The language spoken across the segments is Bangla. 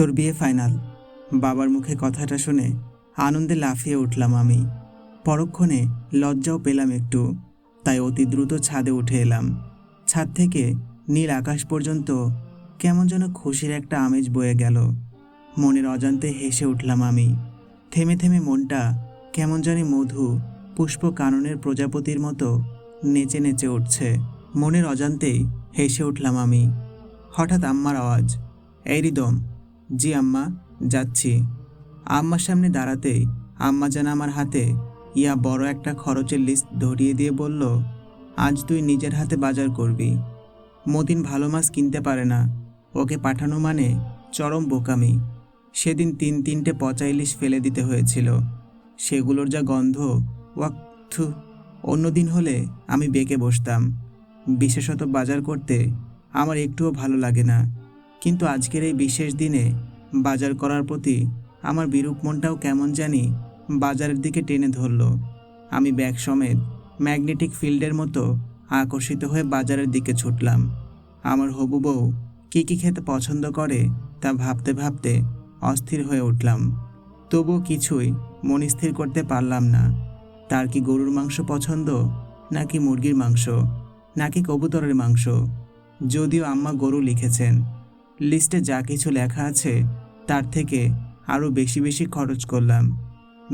তোর বিয়ে ফাইনাল। বাবার মুখে কথাটা শুনে আনন্দে লাফিয়ে উঠলাম আমি। পরক্ষণে লজ্জাও পেলাম একটু, তাই অতি দ্রুত ছাদে উঠে এলাম। ছাদ থেকে নীল আকাশ পর্যন্ত কেমন যেন খুশির একটা আমেজ বয়ে গেল। মনের অজান্তে হেসে উঠলাম আমি। থেমে থেমে মনটা কেমন জানি মধু পুষ্প কাননের প্রজাপতির মতো নেচে নেচে উঠছে। মনের অজান্তেই হেসে উঠলাম আমি। হঠাৎ আম্মার আওয়াজ, এই রিদম। জি আম্মা, যাচ্ছি। আম্মার সামনে দাঁড়াতেই আম্মা যেন আমার হাতে বড় একটা খরচের লিস্ট ধরিয়ে দিয়ে বলল, আজ তুই নিজের হাতে বাজার করবি। মতিন ভালো মাছ কিনতে পারে না, ওকে পাঠানো মানে চরম বোকামি। সেদিন তিনটে পচা ইলিশ ফেলে দিতে হয়েছিল, সেগুলোর যা গন্ধ, ওয়াক্থু। অন্যদিন হলে আমি বেঁকে বসতাম, বিশেষত বাজার করতে আমার একটুও ভালো লাগে না। কিন্তু আজকের এই বিশেষ দিনে বাজার করার প্রতি আমার বিরূপ মনটাও কেমন জানি বাজারের দিকে টেনে ধরল। আমি ব্যাগ সমেত ম্যাগনেটিক ফিল্ডের মতো আকর্ষিত হয়ে বাজারের দিকে ছুটলাম। আমার হবু বউ কী কী খেতে পছন্দ করে তা ভাবতে ভাবতে অস্থির হয়ে উঠলাম। তবুও কিছুই মন স্থির করতে পারলাম না। তার কি গরুর মাংস পছন্দ, নাকি মুরগির মাংস, নাকি কবুতরের মাংস? যদিও আম্মা গরু লিখেছেন, লিস্টে যা কিছু লেখা আছে তার থেকে আরও বেশি বেশি খরচ করলাম।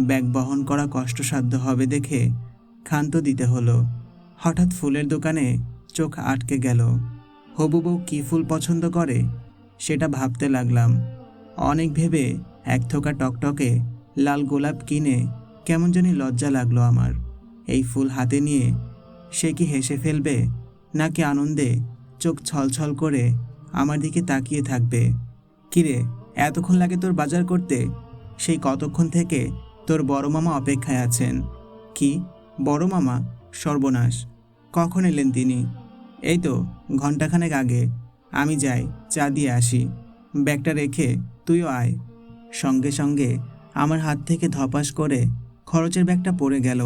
ব্যাগ বহন করা কষ্টসাধ্য হবে দেখে ক্ষান্ত দিতে হলো। হঠাৎ ফুলের দোকানে চোখ আটকে গেল। হবু বউ কী ফুল পছন্দ করে সেটা ভাবতে লাগলাম। অনেক ভেবে এক থোকা টকটকে লাল গোলাপ কিনে কেমন জানি লজ্জা লাগলো আমার। এই ফুল হাতে নিয়ে সে কি হেসে ফেলবে, নাকি আনন্দে চোখ ছলছল করে আমার দিকে তাকিয়ে থাকবে? কিরে, এতক্ষণ লাগে তোর বাজার করতে? সেই কতক্ষণ থেকে তোর বড় মামা অপেক্ষায় আছেন। কি বড় মামা? সর্বনাশ, কখন এলেন তিনি? এই তো ঘণ্টাখানেক আগে। আমি যাই, চা দিয়ে আসি। ব্যাগটা রেখে তুইও আয়। সঙ্গে সঙ্গে আমার হাত থেকে ধপাস করে খরচের ব্যাগটা পড়ে গেল।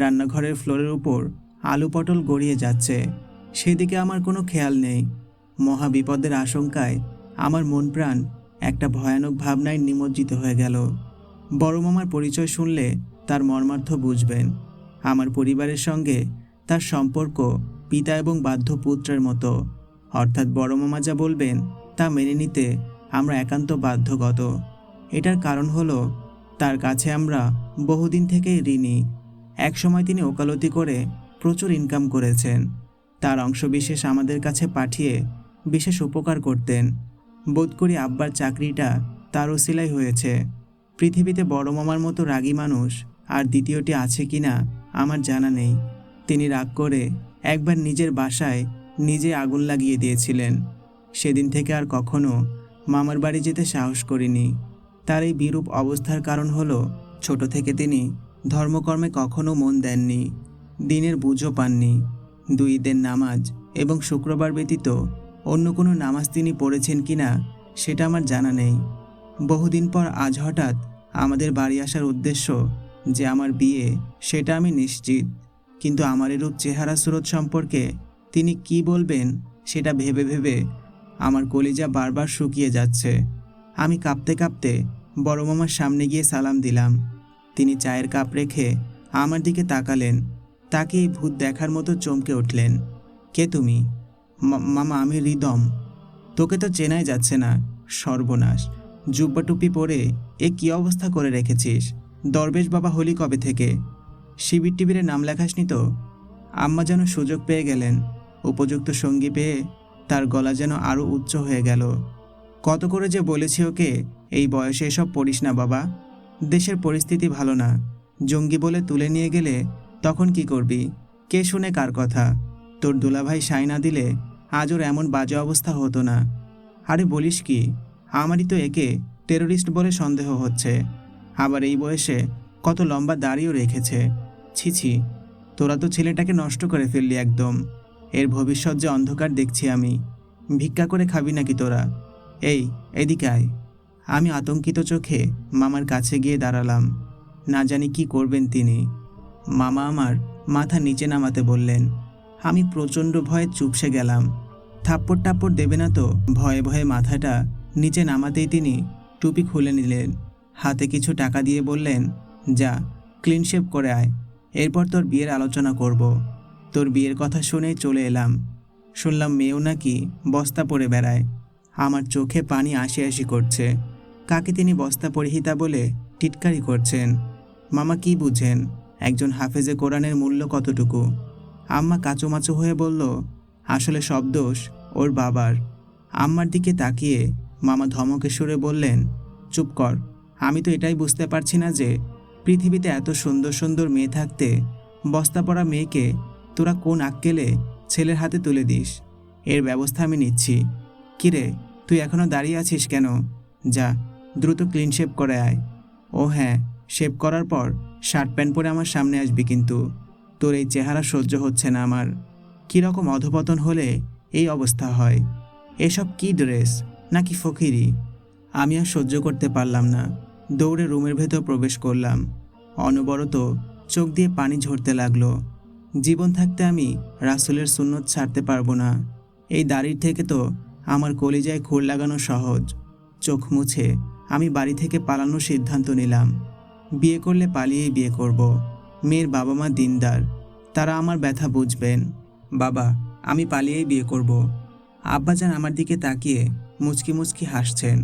রান্নাঘরের ফ্লোরের উপর আলু পটল গড়িয়ে যাচ্ছে, সেদিকে আমার কোনো খেয়াল নেই। মহা বিপদের আশঙ্কায় আমার মন প্রাণ একটা ভয়ানক ভাবনায় নিমজ্জিত হয়ে গেল। বড় মামার পরিচয় শুনলে তার মর্মার্থ বুঝবেন। আমার পরিবারের সঙ্গে তার সম্পর্ক পিতা এবং বাধ্য পুত্রের মতো, অর্থাৎ বড় মামা যা বলবেন তা মেনে নিতে আমরা একান্ত বাধ্যগত। এটার কারণ হলো তার কাছে আমরা বহুদিন থেকেই ঋণী। একসময় তিনি ওকালতি করে প্রচুর ইনকাম করেছেন, তার অংশবিশেষ আমাদের কাছে পাঠিয়ে বিশেষ উপকার করতেন। বোধ করি আব্বার চাকরিটা তার ওসিলাই হয়েছে। পৃথিবীতে বড় মামার মতো রাগী মানুষ আর দ্বিতীয়টি আছে কিনা আমার জানা নেই। তিনি রাগ করে একবার নিজের বাসায় নিজে আগুন লাগিয়ে দিয়েছিলেন। সেদিন থেকে আর কখনো মামার বাড়ি যেতে সাহস করিনি। তার এই বিরূপ অবস্থার কারণ হলো, ছোট থেকে তিনি ধর্মকর্মে কখনো মন দেননি, দিনের বুঝও পাননি। 2 ঈদের নামাজ এবং শুক্রবার ব্যতীত অন্য কোনো নামাজ তিনি পড়েছেন কিনা সেটা আমার জানা নেই। বহুদিন পর আজ হঠাৎ আমাদের বাড়ি আসার উদ্দেশ্য যে আমার বিয়ে, সেটা আমি নিশ্চিত। কিন্তু আমার এরূপ চেহারা সুরত সম্পর্কে তিনি কি বলবেন সেটা ভেবে ভেবে আমার কলিজা বারবার শুকিয়ে যাচ্ছে। আমি কাঁপতে কাঁপতে বড় মামার সামনে গিয়ে সালাম দিলাম। তিনি চায়ের কাপ রেখে আমার দিকে তাকালেন। তাকেই ভূত দেখার মতো চমকে উঠলেন। কে তুমি? মামা, আমি রিদম। তোকে তো চেনাই যাচ্ছে না। সর্বনাশ, জুব্বা টুপি পরে এ কী অবস্থা করে রেখেছিস? দরবেশ বাবা হলি কবে থেকে? শিবির টিবিরে নাম লেখাসনি তো? আম্মা যেন সুযোগ পেয়ে গেলেন। উপযুক্ত সঙ্গী পেয়ে তার গলা যেন আরও উচ্চ হয়ে গেল। কত করে যে বলেছি ওকে, এই বয়সে এসব পড়িস না বাবা, দেশের পরিস্থিতি ভালো না। জঙ্গি বলে তুলে নিয়ে গেলে তখন কি করবি? কে শুনে কার কথা? তোর দুলাভাই সাই না দিলে আজ ওর এমন বাজে অবস্থা হতো না। আরে বলিস কি, আমারই তো একে টেরোরিস্ট বলে সন্দেহ হচ্ছে। আবার এই বয়সে কত লম্বা দাড়িও রেখেছে। ছি ছি, তোরা তো ছেলেটাকে নষ্ট করে ফেললি একদম। এর ভবিষ্যৎ যে অন্ধকার দেখছি আমি। ভিক্ষা করে খাবি নাকি তোরা? এই, এদিকে আয়। আমি আতঙ্কিত চোখে মামার কাছে গিয়ে দাঁড়ালাম। না জানি কি করবেন তিনি। মামা আমার মাথা নিচে নামাতে বললেন। আমি প্রচণ্ড ভয়ে চুপসে গেলাম। থাপ্পড় টাপ্পড় দেবে না তো? ভয়ে ভয়ে মাথাটা নিচে নামাতেই তিনি টুপি খুলে নিলেন, হাতে কিছু টাকা দিয়ে বললেন, যা ক্লিন শেভ করে আয়, এরপর তোর বিয়ের আলোচনা করব। তোর বিয়ের কথা শুনেই চলে এলাম। শুনলাম মেয়েও নাকি বস্তা পরে বেড়ায়। আমার চোখে পানি আসি আসি করছে। কাকে তিনি বস্তা পরিহিতা বলে টিটকারি করছেন? মামা কি বুঝেন একজন হাফেজে কোরআনের মূল্য কতটুকু? আম্মা কাঁচুমাচু হয়ে বলল, আসলে সব দোষ ওর বাবার। আম্মার দিকে তাকিয়ে মামা ধমকে সুরে বললেন, চুপ কর। আমি তো এটাই বুঝতে পারছি না যে পৃথিবীতে এত সুন্দর সুন্দর মেয়ে থাকতে বস্তা পড়া মেয়েকে তোরা কোন আক্কেলে ছেলের হাতে তুলে দিস। এর ব্যবস্থা আমি নিচ্ছি। কিরে, তুই এখনও দাঁড়িয়ে আছিস কেন? যা দ্রুত ক্লিন শেভ করে আয়। ও হ্যাঁ, শেভ করার পর শার্ট প্যান্ট পরে আমার সামনে আসবি, কিন্তু তোর এই চেহারা সহ্য হচ্ছে না আমার। কীরকম অধপতন হলে এই অবস্থা হয়? এসব কি ড্রেস নাকি ফকিরি? আমি আর সহ্য করতে পারলাম না, দৌড়ে রুমের ভেতর প্রবেশ করলাম। অনবরত চোখ দিয়ে পানি ঝরতে লাগলো। জীবন থাকতে আমি রাসূলের সুন্নত ছাড়তে পারবো না। এই দাড়ির থেকে তো আমার কলিজায় খুর লাগানো সহজ। চোখ মুছে আমি বাড়ি থেকে পালানোর সিদ্ধান্ত নিলাম। বিয়ে করলে পালিয়েই বিয়ে করব। মেয়ের বাবা মা দিনদার, তারা আমার ব্যথা বুঝবেন। বাবা, আমি পালিয়েই বিয়ে করব। আব্বাজান আমার দিকে তাকিয়ে মুচকি মুচকি হাসছেন।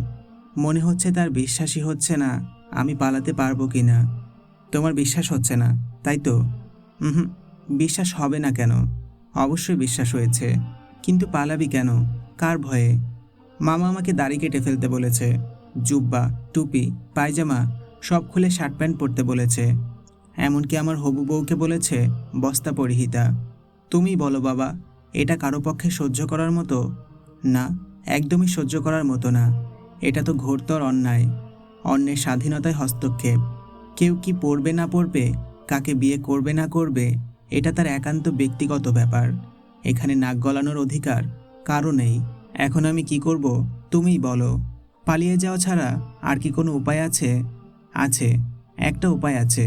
মনে হচ্ছে তার বিশ্বাসই হচ্ছে না আমি পালাতে পারবো কি না। তোমার বিশ্বাস হচ্ছে না, তাই তো? হুম, বিশ্বাস হবে না কেন? অবশ্যই বিশ্বাস হয়েছে, কিন্তু পালাবি কেন? কার ভয়ে? মামা আমাকে দাড়ি কেটে ফেলতে বলেছে, জুব্বা, টুপি, পায়জামা সব খুলে শার্ট প্যান্ট পরতে বলেছে। এমনকি আমার হবু বউকে বলেছে বস্তা পরিহিতা। তুমি বলো বাবা, এটা কারো পক্ষে সহ্য করার মতো? না, একদমই সহ্য করার মতো না। এটা তো ঘোরতর অন্যায়। অন্যের স্বাধীনতায় হস্তক্ষেপ। কেউ কি পড়বে না পড়বে, কাকে বিয়ে করবে না করবে, এটা তার একান্ত ব্যক্তিগত ব্যাপার। এখানে নাক গলানোর অধিকার কারও নেই। এখন আমি কি করব তুমিই বলো। পালিয়ে যাওয়া ছাড়া আর কি কোনো উপায় আছে? আছে, একটা উপায় আছে।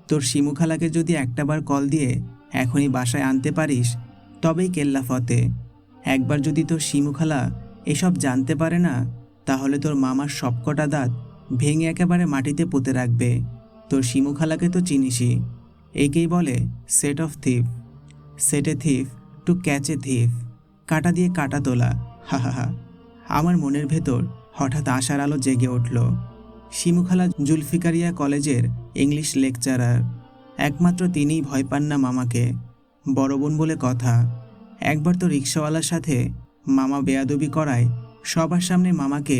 তোর শিমু খালাকে যদি একটাবার কল দিয়ে এখনই বাসায় আনতে পারিস, তবেই কেল্লা ফতে। একবার যদি তোর শিমু খালা এসব জানতে পারে না, তাহলে তোর মামার সবকটা দাঁত ভেঙে একেবারে মাটিতে পুঁতে রাখবে। তোর শিমু খালাকে তো চিনিসই। একেই বলে set of thief. Set A thief to catch a thief. কাটা দিয়ে কাটা তোলা। হা হা হা। আমার মনের ভেতর হঠাৎ আশার আলো জেগে উঠল। শিমু খালা জুলফিকারিয়া কলেজের ইংলিশ লেকচারার। একমাত্র তিনিই ভয় পান না মামাকে। বড় বোন বলে কথা। একবার তো রিক্সাওয়ালার সাথে মামা বেয়াদবি করায় সবার সামনে মামাকে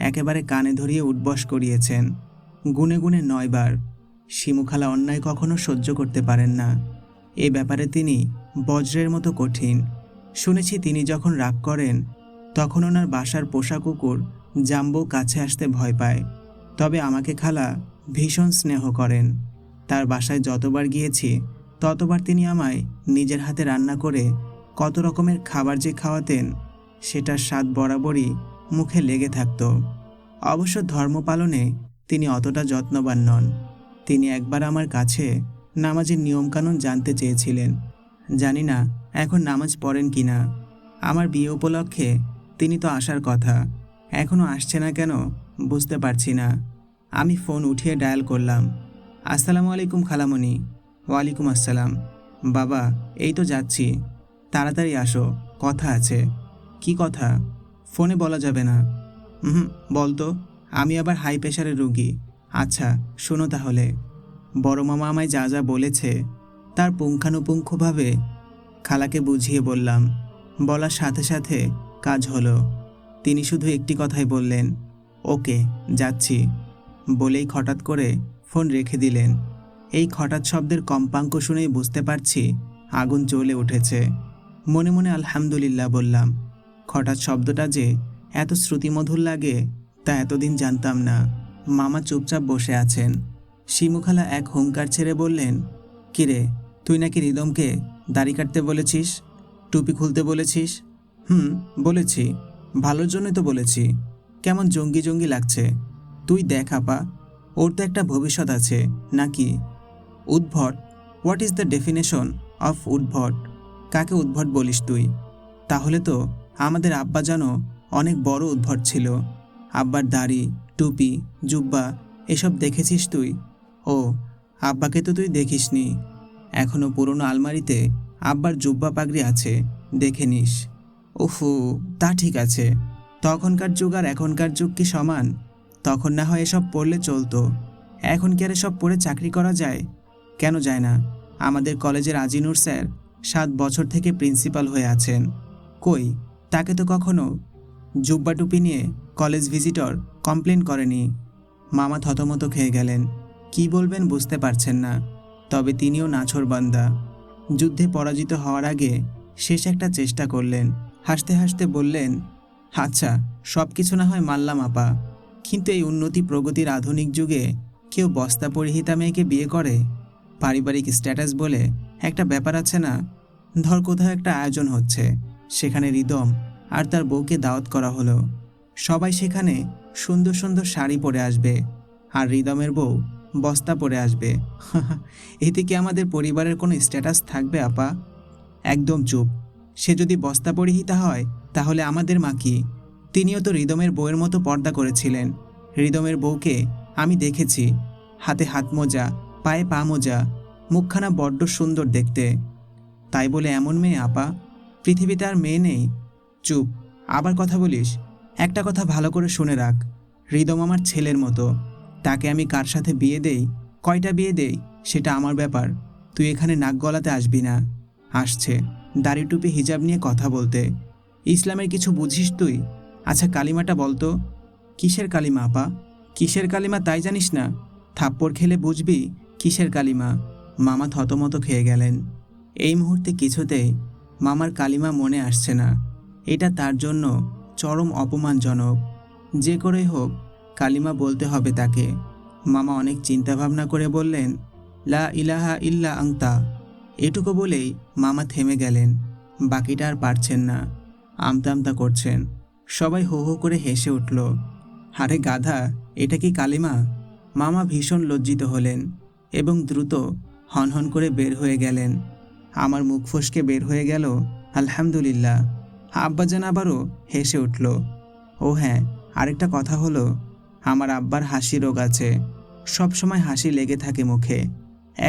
একেবারে কানে ধরিয়ে উঠবস করিয়েছেন, গুনে গুনে 9 বার। শিমু খালা অন্যায় কখনো সহ্য করতে পারেন না। এ ব্যাপারে তিনি বজ্রের মতো কঠিন। শুনেছি তিনি যখন রাগ করেন তখন ওনার বাসার পোষা কুকুর জাম্বো কাছে আসতে ভয় পায়। তবে আমাকে খালা ভীষণ স্নেহ করেন। তার বাসায় যতবার গিয়েছি ততবার তিনি আমায় নিজের হাতে রান্না করে কত রকমের খাবার যে খাওয়াতেন, সেটার স্বাদ বরাবরই মুখে লেগে থাকত। অবশ্য ধর্ম পালনে তিনি অতটা যত্নবান নন। তিনি একবার আমার কাছে নামাজের নিয়মকানুন জানতে চেয়েছিলেন। জানি না এখন নামাজ পড়েন কি না। আমার বিয়ে উপলক্ষে তিনি তো আসার কথা, এখনও আসছে না কেন বুঝতে পারছি না। আমি ফোন উঠিয়ে ডায়াল করলাম। আসসালামু আলাইকুম খালামণি। ওয়ালাইকুম আসসালাম। বাবা, এই তো যাচ্ছি, তাড়াতাড়ি আসো, কথা আছে। কি কথা? ফোনে বলা যাবে না। হুম, বলতো, আমি আবার হাই প্রেশারের রুগী। আচ্ছা শোনো তাহলে। বড় মামা আমায় যা যা বলেছে তার পুঙ্খানুপুঙ্খভাবে খালাকে বুঝিয়ে বললাম। বলার সাথে সাথে কাজ হলো। তিনি শুধু একটি কথাই বললেন, ওকে, যাচ্ছি। বলেই হঠাৎ করে ফোন রেখে দিলেন। এই হঠাৎ শব্দের কম্পাঙ্ক শুনেই বুঝতে পারছি আগুন জ্বলে উঠেছে। মনে মনে আলহামদুলিল্লাহ বললাম। হঠাৎ শব্দটা যে এত শ্রুতিমধুর লাগে তা এতদিন জানতাম না। মামা চুপচাপ বসে আছেন। শিমুখালা এক হুঙ্কার ছেড়ে বললেন, কিরে, তুই নাকি রিদমকে দাড়ি কাটতে বলেছিস, টুপি খুলতে বলেছিস? বলেছি, ভালোর জন্যই তো বলেছি। কেমন জঙ্গি জঙ্গি লাগছে। তুই দেখ আপা, ওর তো একটা ভবিষ্যৎ আছে নাকি? উদ্ভট? What is the definition of উদ্ভট? কাকে উদ্ভট বলিস তুই? তাহলে তো আমাদের আব্বাজানও অনেক বড় উদ্ভট ছিল। আব্বার দাড়ি, টুপি, জুব্বা এসব দেখেছিস তুই? ও, আব্বাকে তো তুই দেখিসনি। এখনো পুরনো আলমারিতে আব্বার জুব্বা পাগড়ি আছে, দেখে নিস। উফু, তা ঠিক আছে। তখনকার যুগ আর এখনকার যুগ কি সমান? তখন না হয় এসব পড়লে চলতো, এখন কি আর এসব পড়ে চাকরি করা যায়? কেন যায় না? আমাদের কলেজের আজিনুর স্যার 7 বছর থেকে প্রিন্সিপাল হয়ে আছেন। কই, তাকে তো কখনো জুব্বা টুপি নিয়ে কলেজ ভিজিটর কমপ্লেন করেনি। মামা থতমত খেয়ে গেলেন। কি বলবেন বুঝতে পারছেন না। তবে তিনিও নাছোড়বান্দা। যুদ্ধে পরাজিত হওয়ার আগে শেষ একটা চেষ্টা করলেন। হাসতে হাসতে বললেন, আচ্ছা, সব কিছু না হয় মানলাম আপা, কিন্তু এই উন্নতি প্রগতির আধুনিক যুগে কেউ বস্তা পরিহিতা মেয়েকে বিয়ে করে? পারিবারিক স্ট্যাটাস বলে একটা ব্যাপার আছে না? ধর কোথাও একটা আয়োজন হচ্ছে, সেখানে রিদম আর তার বউকে দাওয়াত করা হলো। সবাই সেখানে সুন্দর সুন্দর শাড়ি পরে আসবে, আর রিদমের বউ বস্তা পরে আসবে। এতে কি আমাদের পরিবারের কোনো স্ট্যাটাস থাকবে আপা? একদম চুপ। সে যদি বস্তা পরিহিতা হয় তাহলে আমাদের মা কি? তিনিও তো রিদমের বউয়ের মতো পর্দা করেছিলেন। রিদমের বউকে আমি দেখেছি, হাতে হাত মোজা, পায়ে পা মোজা, মুখখানা বড্ড সুন্দর দেখতে। তাই বলে এমন মেয়ে আপা? পৃথিবীতে আর মেয়ে নেই? চুপ, আবার কথা বলিস? একটা কথা ভালো করে শুনে রাখ, রিদম আমার ছেলের মতো। তাকে আমি কার সাথে বিয়ে দেই, কয়টা বিয়ে দেই, সেটা আমার ব্যাপার। তুই এখানে নাক গলাতে আসবি না। আসছে দাড়ি টুপি হিজাব নিয়ে কথা বলতে। ইসলামের কিছু বুঝিস তুই? আচ্ছা, কালিমাটা বলতো। কিসের কালিমা আপা? কিসের কালিমা তাই জানিস না? থাপ্পড় খেলে বুঝবি কিসের কালিমা। মামা থতমত খেয়ে গেলেন। এই মুহূর্তে কিছুতেই মামার কালিমা মনে আসছে না। এটা তার জন্য চরম অপমানজনক। যে করেই হোক কালিমা বলতে হবে তাকে। মামা অনেক চিন্তাভাবনা করে বললেন, লা ইলাহা ইল্লা আংতা। এটুকু বলেই মামা থেমে গেলেন। বাকিটা আর পারছেন না, আমতা আমতা করছেন। সবাই হো হো করে হেসে উঠল। আরে গাধা, এটা কি কালিমা? মামা ভীষণ লজ্জিত হলেন এবং দ্রুত হনহন করে বের হয়ে গেলেন। আমার মুখ ফসকে বের হয়ে গেল, আলহামদুলিল্লাহ। আব্বাজান আবারও হেসে উঠল। ও হ্যাঁ, আরেকটা কথা হলো, আমার আব্বার হাসি রোগ আছে। সব সময় হাসি লেগে থাকে মুখে।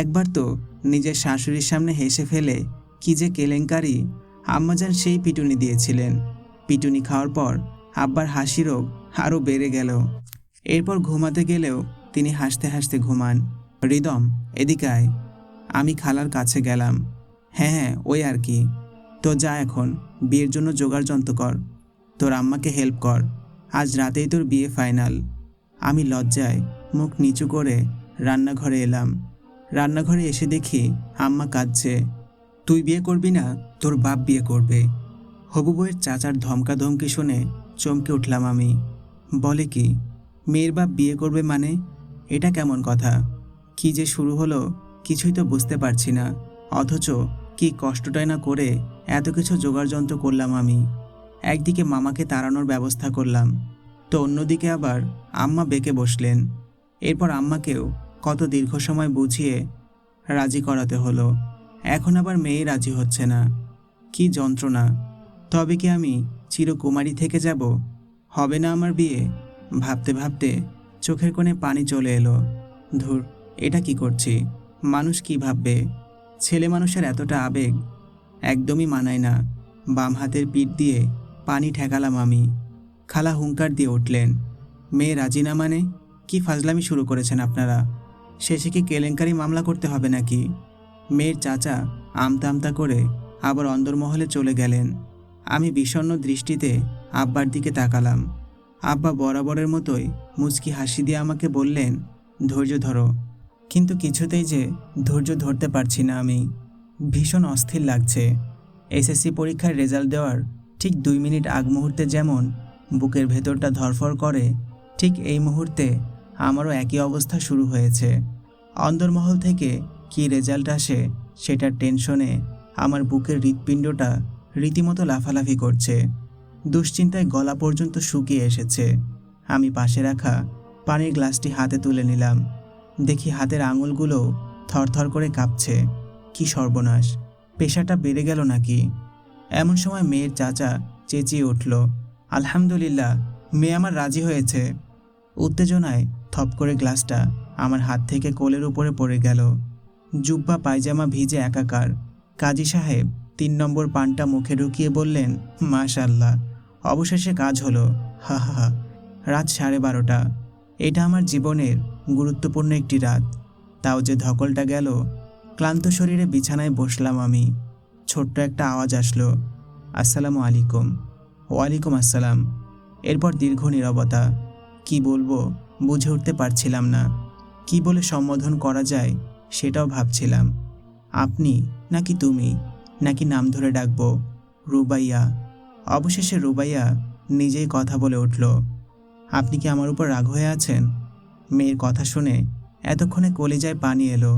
একবার তো নিজের শাশুড়ির সামনে হেসে ফেলে কি যে কেলেঙ্কারি! আম্মাজান সেই পিটুনি দিয়েছিলেন। পিটুনি খাওয়ার পর আব্বার হাসি রোগ আরও বেড়ে গেল। এরপর ঘুমাতে গেলেও তিনি হাসতে হাসতে ঘুমান। রিদম, এদিকে আয়। আমি খালার কাছে গেলাম। হ্যাঁ হ্যাঁ, ওই আর কি। তো যা, এখন বিয়ের জন্য জোগাড় যন্ত্র কর। তোর আম্মাকে হেল্প কর। আজ রাতেই তোর বিয়ে ফাইনাল। আমি লজ্জায় মুখ নিচু করে রান্নাঘরে এলাম। রান্নাঘরে এসে দেখি আম্মা কাঁদছে। তুই বিয়ে করবি না, তোর বাপ বিয়ে করবে। হবু বউয়ের চাচার ধমকাধমকি শুনে চমকে উঠলাম আমি। বলে কি, মেয়ের বাপ বিয়ে করবে মানে? এটা কেমন কথা? কি যে শুরু হলো কিছুই তো বুঝতে পারছি না। অথচ কি কষ্টটাই না করে এত কিছু জোগাড় যন্ত্র করলাম আমি। একদিকে মামাকে তাড়ানোর ব্যবস্থা করলাম, তো অন্যদিকে আবার আম্মা বেঁকে বসলেন। এরপর আম্মাকেও কত দীর্ঘ সময় বুঝিয়ে রাজি করাতে হলো। এখন আবার মেয়ে রাজি হচ্ছে না। কি যন্ত্রণা! তবে কি আমি চিরকুমারী থেকে যাব? হবে না আমার বিয়ে? ভাবতে ভাবতে চোখের কোণে পানি চলে এলো। ধুর, এটা কি করছি? মানুষ কি ভাববে? ছেলে মানুষের এতটা আবেগ একদমই মানায় না। বাম হাতের পিঠ দিয়ে পানি ঠেকালাম আমি। খালা হুঙ্কার দিয়ে উঠলেন, মেয়ে রাজি না মানে? কি ফাজলামি শুরু করেছেন আপনারা? শেষে কি কেলেঙ্কারি মামলা করতে হবে নাকি? মেয়ের চাচা আমতা আমতা করে আবার অন্দরমহলে চলে গেলেন। আমি বিষণ্ণ দৃষ্টিতে আব্বার দিকে তাকালাম। আব্বা বরাবরের মতোই মুচকি হাসি দিয়ে আমাকে বললেন, ধৈর্য ধরো। কিন্তু কিছুতেই যে ধৈর্য ধরতে পারছি না আমি। ভীষণ অস্থির লাগছে। এসএসসি পরীক্ষার রেজাল্ট দেওয়ার ঠিক 2 মিনিট আগ মুহূর্তে যেমন বুকের ভেতরটা ধরফর করে, ঠিক এই মুহূর্তে আমারও একই অবস্থা শুরু হয়েছে। অন্দরমহল থেকে কি রেজাল্ট আসে সেটার টেনশনে আমার বুকের হৃৎপিণ্ডটা রীতিমতো লাফালাফি করছে। দুশ্চিন্তায় গলা পর্যন্ত শুকিয়ে এসেছে। আমি পাশে রাখা পানির গ্লাসটি হাতে তুলে নিলাম। দেখি হাতের আঙুলগুলো থরথর করে কাঁপছে। কি সর্বনাশ! পেশাটা বেড়ে গেল নাকি? এমন সময় মেয়ের চাচা চেঁচিয়ে উঠল, আলহামদুলিল্লাহ, মেয়ে আমার রাজি হয়েছে। উত্তেজনায় থপ করে গ্লাসটা আমার হাত থেকে কোলের উপরে পড়ে গেল। জুব্বা পায়জামা ভিজে একাকার। কাজী সাহেব ৩ নম্বর পানটা মুখে ঢুকিয়ে বললেন, মাশাআল্লাহ, অবশেষে কাজ হলো। হা হা হা। রাত 12:30। এটা আমার জীবনের গুরুত্বপূর্ণ একটি রাত। তাও যে ধকলটা গেল। ক্লান্ত শরীরে বিছানায় বসলাম আমি। ছোট্ট একটা আওয়াজ আসলো, আসসালামু আলাইকুম। ওয়ালাইকুম আসসালাম। এরপর দীর্ঘ নীরবতা। কি বলবো বুঝে উঠতে পারছিলাম না। কি বলে সম্বোধন করা যায় সেটাও ভাবছিলাম। আপনি নাকি তুমি, নাকি নাম ধরে ডাকবো? রুবাইয়া। অবশেষে রুবাইয়া নিজেই কথা বলে উঠল। আপনি কি আমার উপর রাগ হয়ে আছেন? মেয়ের কথা শুনে এতক্ষণে কলিজায় পানি এলো।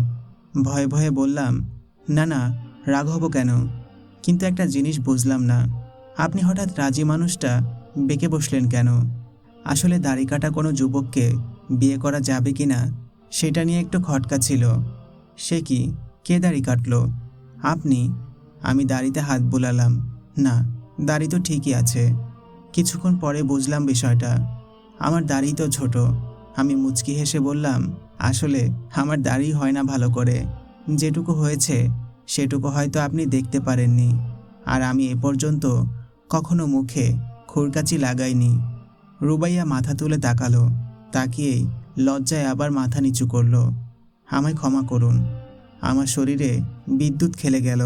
ভয়ে ভয়ে বললাম, না না, রাগ হব কেন? কিন্তু একটা জিনিস বুঝলাম না, আপনি হঠাৎ রাজি মানুষটা বেঁকে বসলেন কেন? আসলে দাড়ি কাটা কোনো যুবককে বিয়ে করা যাবে কি না সেটা নিয়ে একটু খটকা ছিল। সে কি, কে দাড়ি কাটলো? আপনি। আমি দাড়িতে হাত বুলালাম। না, দাড়ি তো ঠিকই আছে। কিছুক্ষণ পরে বুঝলাম বিষয়টা। আমার দাড়ি তো ছোট। আমি মুচকি হেসে বললাম, আসলে আমার দাড়ি হয় না ভালো করে। যেটুকু হয়েছে সেটুকু হয়তো আপনি দেখতে পারেননি। আর আমি এ পর্যন্ত কখনো মুখে খুরকাচি লাগাইনি। রুবাইয়া মাথা তুলে তাকালো। তাকিয়েই লজ্জায় আবার মাথা নিচু করলো। আমায় ক্ষমা করুন। আমার শরীরে বিদ্যুৎ খেলে গেল।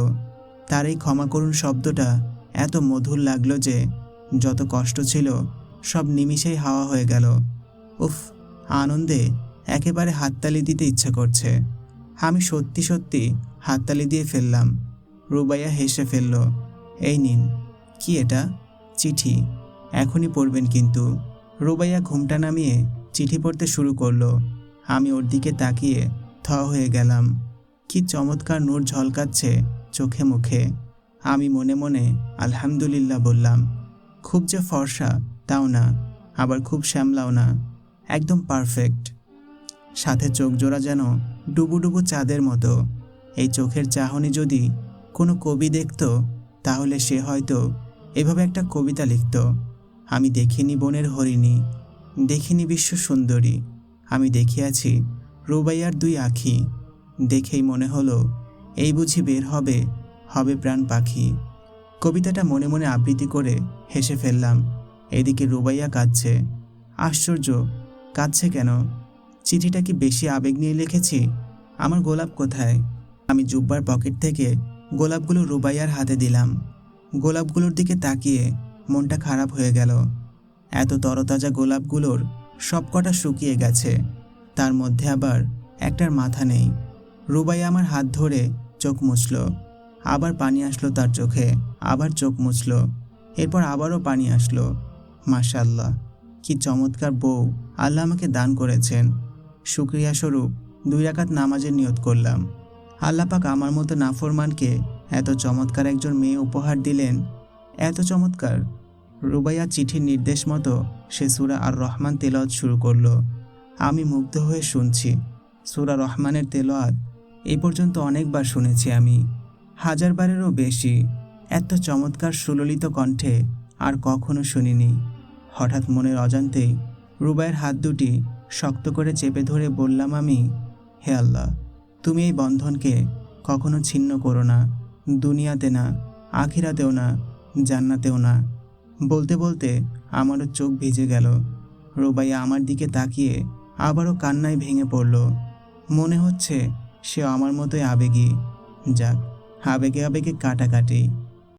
তার এই ক্ষমা করুন শব্দটা এত মধুর লাগলো যে যত কষ্ট ছিল সব নিমিষেই হাওয়া হয়ে গেল। উফ, আনন্দে একেবারে হাততালি দিতে ইচ্ছে করছে। আমি সত্যি সত্যি হাততালি দিয়ে ফেললাম। রুবাইয়া হেসে ফেলল। এই নিন। কি এটা? চিঠি। এখনই পড়বেন কিন্তু। রুবাইয়া ঘুমটা নামিয়ে চিঠি পড়তে শুরু করলো। আমি ওর দিকে তাকিয়ে থ হয়ে গেলাম। কি চমৎকার নূর ঝলকাচ্ছে চোখে মুখে। আমি মনে মনে আলহামদুলিল্লাহ বললাম। খুব যে ফর্সা তাও না, আবার খুব শ্যামলাও না, একদম পারফেক্ট। সাথে চোখ জোড়া যেন ডুবুডুবু চাঁদের মতো। এই চোখের চাহনি যদি কোনো কবি দেখত তাহলে সে হয়তো এভাবে একটা কবিতা লিখত। আমি দেখিনি বনের হরিণী, দেখিনি বিশ্ব সুন্দরী, আমি দেখিয়াছি রুবাইয়ার 2 আঁখি। দেখেই মনে হলো এই বুঝি বের হবে, হবে প্রাণ পাখি। কবিতাটা মনে মনে আবৃত্তি করে হেসে ফেললাম। এদিকে রুবাইয়া কাঁদছে। আশ্চর্য, কাঁদছে কেন? চিঠিটা কি বেশি আবেগ নিয়ে লিখেছি? আমার গোলাপ কোথায়? আমি জুব্বার পকেট থেকে গোলাপগুলো রুবাইয়ার হাতে দিলাম। গোলাপগুলোর দিকে তাকিয়ে মনটা খারাপ হয়ে গেল। এত তরতাজা গোলাপগুলোর সবকটা শুকিয়ে গেছে, তার মধ্যে আবার একটার মাথা নেই। রুবাইয়া আমার হাত ধরে চোখ মুছল। আবার পানি আসলো তার চোখে, আবার চোখ মুছল। এরপর আবারও পানি আসলো। মাশাআল্লাহ, কি চমৎকার বউ আল্লাহ আমাকে দান করেছেন। শুকরিয়া স্বরূপ 2 রাকাত নামাজের নিয়ত করলাম। আল্লাহ পাক আমার মতো নাফরমানকে এত চমৎকার একজন মেয়ে উপহার দিলেন। এত চমৎকার। রুবাইয়া চিঠির নির্দেশ মতো সে সূরা আর রহমান তেলাওয়াত শুরু করলো। আমি মুগ্ধ হয়ে শুনছি। সূরা রহমানের তেলাওয়াত এই পর্যন্ত অনেকবার শুনেছি আমি, 1000 বারেরও বেশি। এত চমৎকার সুললিত কণ্ঠে আর কখনো শুনিনি। হঠাৎ মনের অজান্তেই রুবাইয়ের হাত দুটি শক্ত করে চেপে ধরে বললাম আমি, হে আল্লাহ, তুমি এই বন্ধনকে কখনো ছিন্ন করো না। দুনিয়াতে না, আখিরাতেও না, জান্নাতেও না। বলতে বলতে আমারও চোখ ভিজে গেল। রুবাইয়া আমার দিকে তাকিয়ে আবারও কান্নায় ভেঙে পড়ল। মনে হচ্ছে সে আমার মতোই আবেগী। যাক, আবেগে আবেগে কাটাকাটি।